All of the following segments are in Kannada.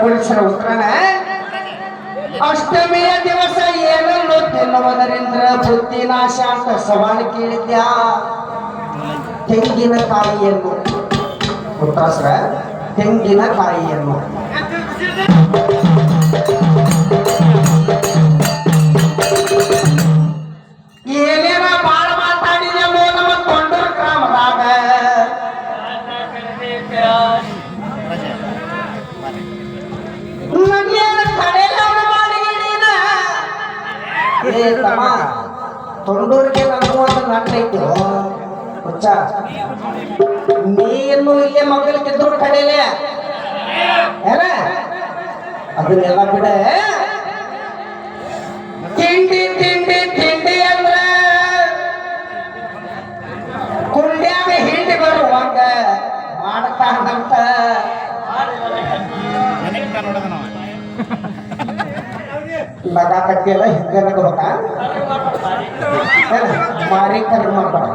ಪುರುಷರ ಉತ್ತರನ ಅಷ್ಟಮಿಯ ದಿವಸ ಏನನ್ನು ತಿನ್ನುವುದರಿಂದ ಬುದ್ಧಿ ನಾಶ ಅಂತ ಸವಾಲು ಕೇಳಿದ್ಯಾ ತೆಂಗಿನಕಾಯಿಯನ್ನು ಉತ್ತರ ಸರ್ ತೆಂಗಿನಕಾಯಿಯನ್ನು ಏನೇನ ಬಾಳ ಮಾತಾಡಿದೆವು ನಮ್ಮ ಕೊಂಡೂರು ಗ್ರಾಮದಾಗ ತೊಂಡೂರಿಗೆ ನನಗೂ ಒಂದು ನಾಟ ಐತಿ ಹುಚ್ಚ ನೀನು ಇಲ್ಲೇ ಮಕ್ಕಳಿಗಿದ್ರು ಕಡೆಯಲೇ ಏನ ಅದನ್ನೆಲ್ಲ ಬಿಡ ತಿಂಡಿ ತಿಂಡಿ ತಿಂಡಿ ಅಂದ್ರ ಕುಂಡ್ಯಾಗ ಹಿಂಡಿ ಬರುವಂಗ ಮಾಡ್ತಾನಂತ ನಗ ಕಟ್ಟಿಯಲ್ಲ ಹಿಂದೆ ನಗಬೇಕಾ ಮಾರಿ ಕರ್ಮ ಮಾಡ್ಬೇಡ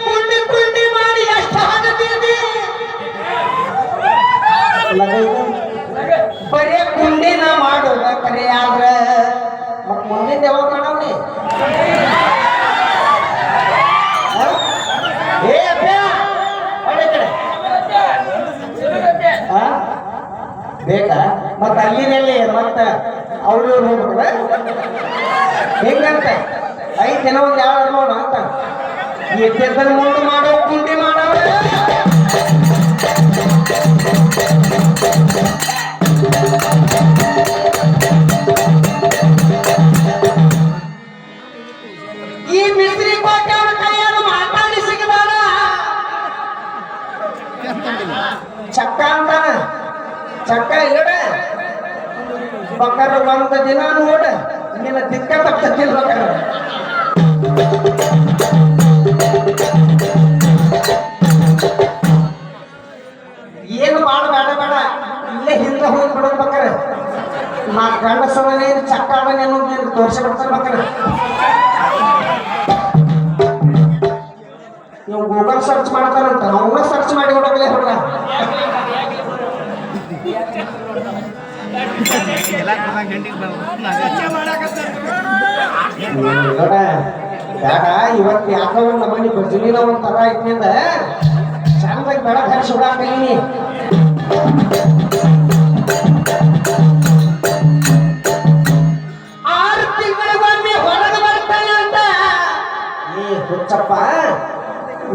ಕುಂಡಿ ಕುಂಡಿ ಮಾಡಿ ಎಷ್ಟು ಆಗತ್ತೀರಿ ಬರೇ ಕುಂಡಿನ ಮಾಡೋದ ಕರೆ ಆದ್ರ ಮತ್ ಮುಂದಿನ ಯಾವಾಗ ಕಾಣವ್ನಿ ಬೇಕಾ ಮತ್ತ ಅಲ್ಲಿನಲ್ಲಿ ಮತ್ತ ಅವ್ರು ಹೋಗ್ಬೇಕಲ್ಲ ಹೆಂಗಂತ 5 ದಿನ ಒಂದು ಯಾವ ನೋಡ ಅಂತ ಎದ್ದೆದ್ದನ ಮುಂದೆ ಮಾಡೋ ಕುಂಡಿ ಮಾಡೋ ಈ ಮಿಸ್ರಿ ಕೋಟೆ ಅವನ ಕೈಯನ್ನು ಮಾತಾಡಿ ಸಿಗದಾರ ಚಕ್ಕ ಅಂತಾನ ಚಕ್ಕ ಇಲ್ಲಡ ಬಕರ ಒಂದು ದಿನ ನೋಡ ನಿನ್ನ ದಿಕ್ಕ ತಪ್ಪಿಲ್ಲ ಬಕರ ಏನು ಮಾಡ ಬೇಡ ಬೇಡ ಇಲ್ಲೇ ಹಿಂದೆ ಹೋಗಿ ಬಿಡೋದು ಬಕರ ನಾ ಗಂಡಸನೇನು ಚಕ್ಕ ಆಡನೇನು ನೀನು ತೋರಿಸಿಬಿಡ್ತಾನೆ ಬಕರ ನೀವು ಗೂಗಲ್ ಸರ್ಚ್ ಮಾಡ್ತಾರಂತ ಅವನ್ನ ಸರ್ಚ್ ಮಾಡಿ ಹೊಡೋಗಲೇ ಹುಡುಗ ಬೇಡ ಇವತ್ತು ಯಾಕೋ ಒಂದು ಮನೆ ಬಜುಲಿನ ಒಂದ್ ತರ ಐತಿಂದ ಚಂದಾಗಿ ಬೆಳಗ್ಗೆ ಹರಿಸಿ ಹುಡಾಕಲೀನಿ ಆರು ತಿಂಗಳಿಗೊಮ್ಮೆ ಹೊರಗೆ ಬರ್ತಾನೆ ಅಂತ ಏ ಹುಚ್ಚಪ್ಪ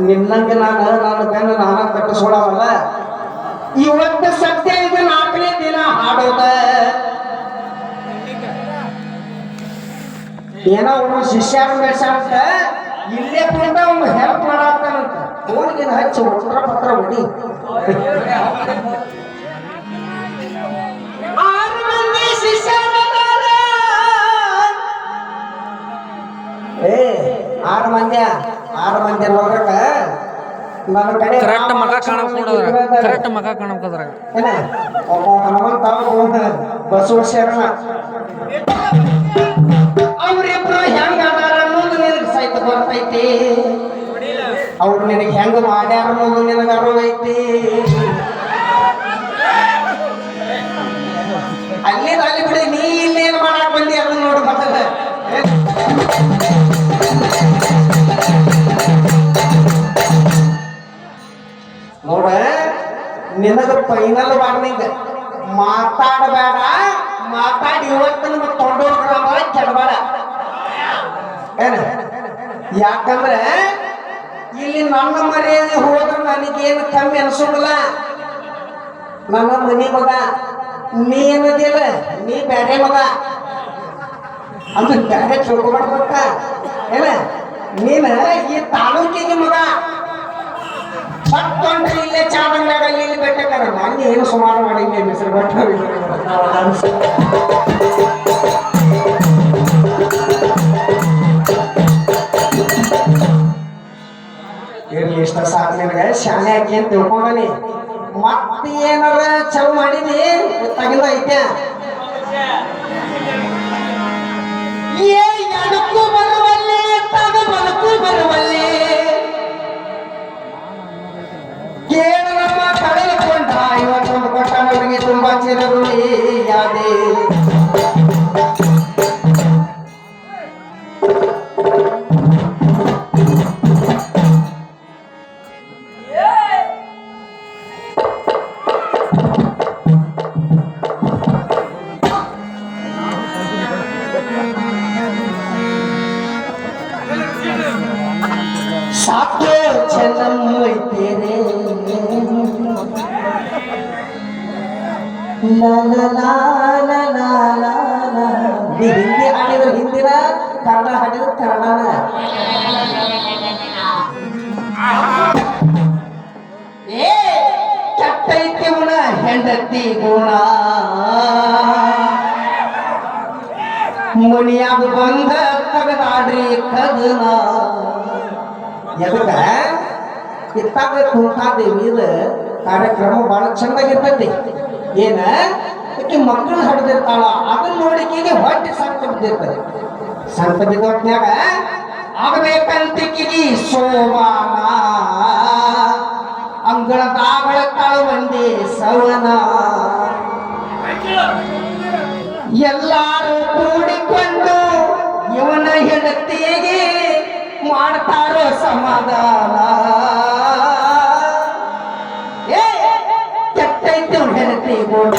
ನಿನ್ನಂಗೆ ನಾನು ಬೆನ್ನು ನಾನ ಕಟ್ಟಿಸ್ಕೊಳವಲ್ಲ ಇವತ್ತು ಸತ್ಯ ಇದು 4ನೇ ದಿನ ಹಾಡೋದ ಏನೋ ಅವನು ಶಿಷ್ಯನ ಬೇಸಾಡ್ತ ಇಲ್ಲೇ ಕುಂತ ಅವ್ನು ಹೆಲ್ಪ್ ಮಾಡಾಕ್ತಾನಂತ ಫೋನ್ಗಿನ ಹಚ್ಚಿ ಉತ್ತರ ಪತ್ರ ಹೊಡಿ 6 ಮಂದಿ ಶಿಷ್ಯರ ಏ 6 ಮಂದಿ ಹೋಗಕ ನನ್ನ ಕಡೆ ಕರೆಕ್ಟ್ ಮಗ ಕಾಣಕೋದ್ರಾಗ ಕರೆಕ್ಟ್ ಮಗ ಕಾಣಕೋದ್ರಾಗ ಏನ ಹನುಮಂತ ಬಸವ ಶರಣ ಅವ್ರಿಬ್ರು ಹೆಂಗ ಅದಾರ ಅನ್ನೋದು ನಿನಗೆ ಸಹಿತ ಗೊತ್ತೈತಿ ಅವ್ರು ನಿನಗೆ ಹೆಂಗ ಮಾಡ್ಯಾರ ಅನ್ನೋದು ನಿನಗೆ ಅರಿವೈತಿ ಅಲ್ಲಿ ಬಿಡಿ ನೀ ಇಲ್ಲೇನು ಮಾಡಕ್ ಬಂದಿ ಅದನ್ನ ನೋಡು ಬರ್ತದ ನೋಡ ನಿನಗ ಫೈನಲ್ ವಾರ್ನಿಂಗ್ ಮಾತಾಡಬೇಡ ಮಾತಾಡಿ ಇವತ್ತು ನಮ್ಮ ತೊಂಡೂರು ಗ್ರಾಮ ಕೆಡಬೇಡ ಏನ ಯಾಕಂದ್ರೆ ಇಲ್ಲಿ ನನ್ನ ಮರ್ಯಾದೆ ಹೋದ್ರೆ ನನಗೇನು ಕಮ್ಮಿ ಅನ್ಸೋದಿಲ್ಲ ನನ್ನ ಮನಿ ಮಗ ನೀ ಏನದಿಲ್ಲ ನೀ ಬ್ಯಾರೆ ಮಗ ಅಂತ ಬ್ಯಾರೆ ತಿಳ್ಕೊಬಾರ್ದಂತ ಏನ ನೀನ ಈ ತಾಲೂಕಿಗೆ ಮಗ ಸತ್ತೊಂಡ್ರೆ ಇಲ್ಲೇ ಚಾಮಂದಾಗ ಇಲ್ಲಿ ಬೆಟ್ಟಕ್ಕಾರ ನಾನು ಏನು ಸುಮಾರು ಮಾಡಿದ್ದೆ ಹೆಸರು ಬೆಟ್ಟ ಇರ್ಲಿ ಇಷ್ಟ ಸಾಕು ನಿನಗೆ ಶಾಲೆ ಹಾಕಿ ಅಂತ ತಿಳ್ಕೊಂಡನಿ ಮತ್ತೆ ಏನಾರ ಚಲೋ ಮಾಡಿದಿ ಗೊತ್ತಾಗಿಲ್ಲ ಐತೆ ಎಡಕ್ಕೂ ಬರುವಲ್ಲಿ ತಗ ಬಲಕ್ಕೂ ಬರುವಲ್ಲಿ ಕೇಳ ನಮ್ಮ ಕಳೆದುಕೊಂಡ ಇವತ್ತು ಲಾ ಲಾ ಲಾ ಲಾ ಲಾ ಲಾ ಲಾ. ನೀ ಹಿಂದಿ ಹಾಡಿದ್ರೆ ಹಿಂದಿನ, ಕನ್ನಡ ಹಾಡಿದ್ರೆ ಕನ್ನಡನ. ಏ ಕೆಟ್ಟೈತಿ ಇವನ ಹೆಂಡತಿ ಗುಣ, ಮುನಿಯಾಗ ಬಂದ ತಗದಾಡ್ರಿ ಕದನ. ಎದಕ್ಕ ಇತ್ತಾಗ ಕುಂತಾದೇವಿದ ಕಾರ್ಯಕ್ರಮ ಬಹಳ ಚೆನ್ನಾಗಿರ್ತೈತಿ. ಏನ ಆಕಿ ಮಕ್ಕಳು ಹಡ್ದಿರ್ತಾಳ, ಅದನ್ನ ನೋಡಿಕೆಗೆ ಹೊಟ್ಟೆ ಸಂತ ಬಿದ್ದಿರ್ತದೆ. ಸಂತ ಬಿದ್ದೊಟ್ನ್ಯಾಗ ಆಗ್ಬೇಕಂತಿಕ್ಕಿಗಿ ಸೋಮಾನ, ಅಂಗಳದಾಗಳ ತಳವಂದಿ ಸವನ. ಎಲ್ಲಾರು ಕೂಡಿಕೊಂಡು ಇವನ ಹೆಂಡತಿಗೆ ಮಾಡ್ತಾರೋ ಸಮಾಧಾನ. ಏ ಕೆಟ್ಟೈತಿ ಇವನ ಹೆಂಡತಿ ಗುಣ.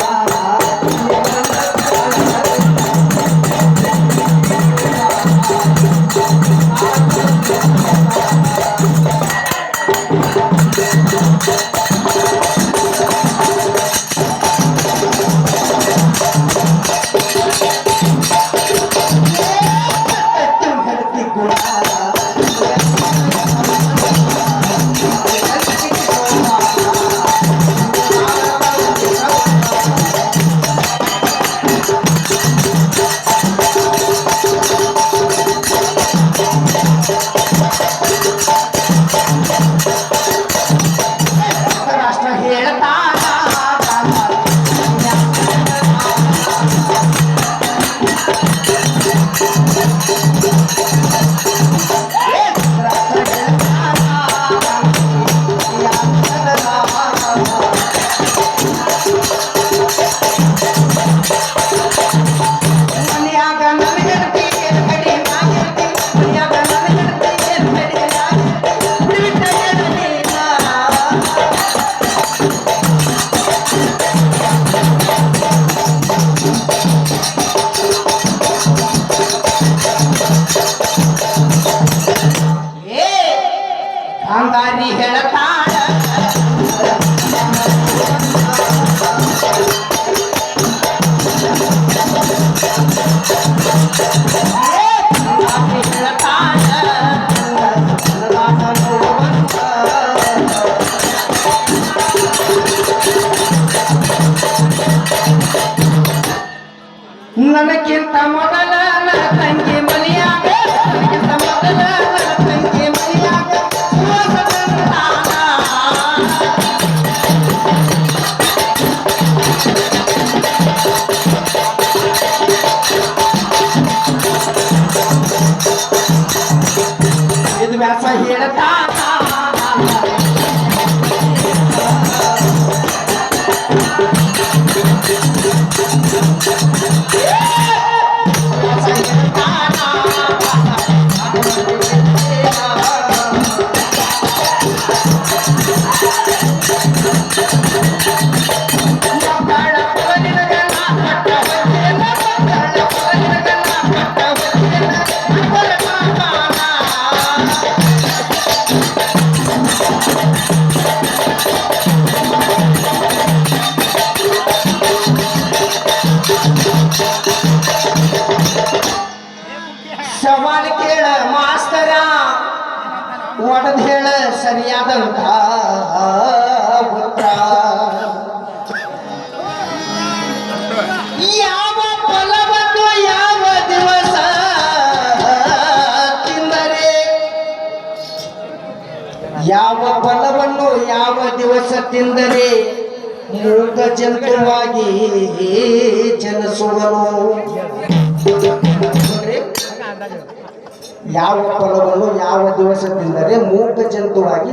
ಅಂಗಾರಿ ಹೇಳತಾಳ ನನಗಿಂತ ಮೊದಲ ನನ್ನ ತಂಗಿ ಮನೆಯಾಗ, ನನಗಿಂತ ಮೊದಲ ನನ್ನ ತಂಗಿ ಮನೆಯಾಗ ಇದು ವ್ಯಾಸ ಹೇಳ್ತಾ ಸವಾಲ್ ಕೇಳ ಮಾಸ್ತರ, ಒಡದ್ ಹೇಳ ಸರಿಯಾದಂತ ಉತ್ತರ. ಯಾವ ಫಲವನ್ನು ಯಾವ ದಿವಸ ತಿಂದರೆ, ಯಾವ ಫಲವನ್ನು ಯಾವ ದಿವಸ ತಿಂದರೆ ಮೂಕ ಜಂತುವಾಗಿ ಜನಿಸುವನು. ಯಾವ ಫಲವನ್ನು ಯಾವ ದಿವಸ ತಿಂದರೆ ಮೂಕ ಜಂತುವಾಗಿ